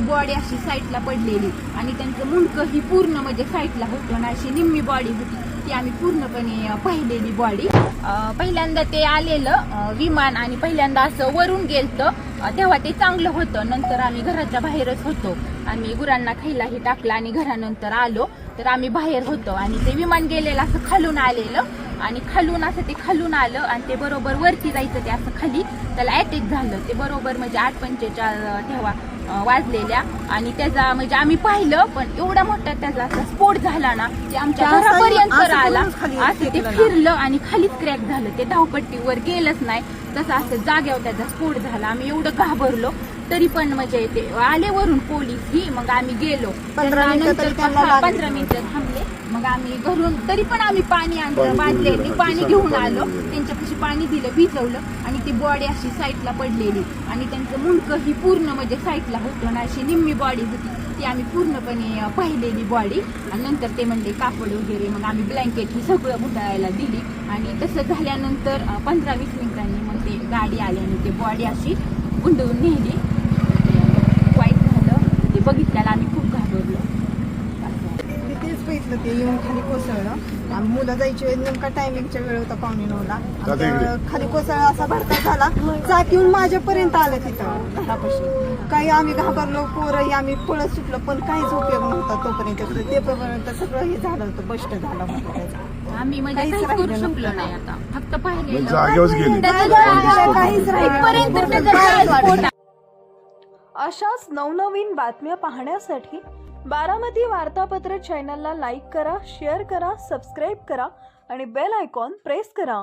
Body अशी साईडला पडलेली आणि त्यांचं मुंडकं ही पूर्ण म्हणजे साईडला होतं आणि अशी निम्मी बॉडी होती ती आम्ही पूर्णपणे पाहिलेली बॉडी। पहिल्यांदा ते आलेलं विमान आणि पहिल्यांदा असं वरून गेलतं तेव्हा ते चांगलं होतं। नंतर आम्ही घराच्या बाहेरच होतो, आम्ही गुरांना खायलाही टाकलं आणि घरानंतर आलो तर आम्ही बाहेर होतो आणि ते विमान गेलेलं असं खालून आलेलं आणि खालून असं ते खालून आलं आणि ते बरोबर वरती जायचं ते असं खाली त्याला अटॅक झालं। ते बरोबर म्हणजे 8:45 तेव्हा वाजलेल्या आणि त्याचा म्हणजे आम्ही पाहिलं पण एवढा मोठा त्याचा असा स्फोट झाला ना ते आमच्या घरापर्यंत आला, असं ते फिरलं आणि खालीच क्रॅक झालं, ते धावपट्टीवर गेलंच नाही, तसं असं जागेवर त्याचा स्फोट झाला। आम्ही एवढं घाबरलो तरी पण म्हणजे ते आले वरून पोलीस ही, मग आम्ही गेलो 15 मिनिटं थांबले, मग आम्ही घरून तरी पण आम्ही पाणी आणलं बादल्याने पाणी घेऊन आलो, त्यांच्यापाशी पाणी दिलं भिजवलं आणि ती बॉडी अशी साईडला पडलेली आणि त्यांचं मुंडकं ही पूर्ण म्हणजे साईडला होतं आणि अशी निम्मी बॉडी होती ती आम्ही पूर्णपणे पाहिलेली बॉडी। आणि नंतर ते म्हणले कापड वगैरे, मग आम्ही ब्लँकेट ही सगळं गुंडाळायला दिली आणि तसं झाल्यानंतर 15-20 मिनिटांनी मग ते गाडी आली आणि ते बॉडी अशी गुंडळून नेली। वाईट झालं ते बघितल्याला आम्ही खूप घाबरलो। तेच बघितलं ते येऊन खाली कोसळलं आणि मुलं जायची वेळ नेमका टायमिंगच्या वेळ होता 8:45ला, खाली कोसळला असा भडका झाला, चाक येऊन माझ्यापर्यंत आलं तिथं घरापाशी। काही आम्ही घाबरलो, पोरही आम्ही पळत सुटलो पण काहीच उपयोग नव्हता तोपर्यंत, ते पर्यंत सगळं हे झालं होतं, बस्ट झालं होतं त्याचं। आम्ही म्हणजे काहीच करू शकलो नाही, आता फक्त पाहिलेलं काहीच राहिलं। अशाच नवनवीन बातम्या पाहण्यासाठी बारामती वार्तापत्र चॅनलला लाईक करा, शेअर करा, सबस्क्राईब करा आणि बेल आयकॉन प्रेस करा।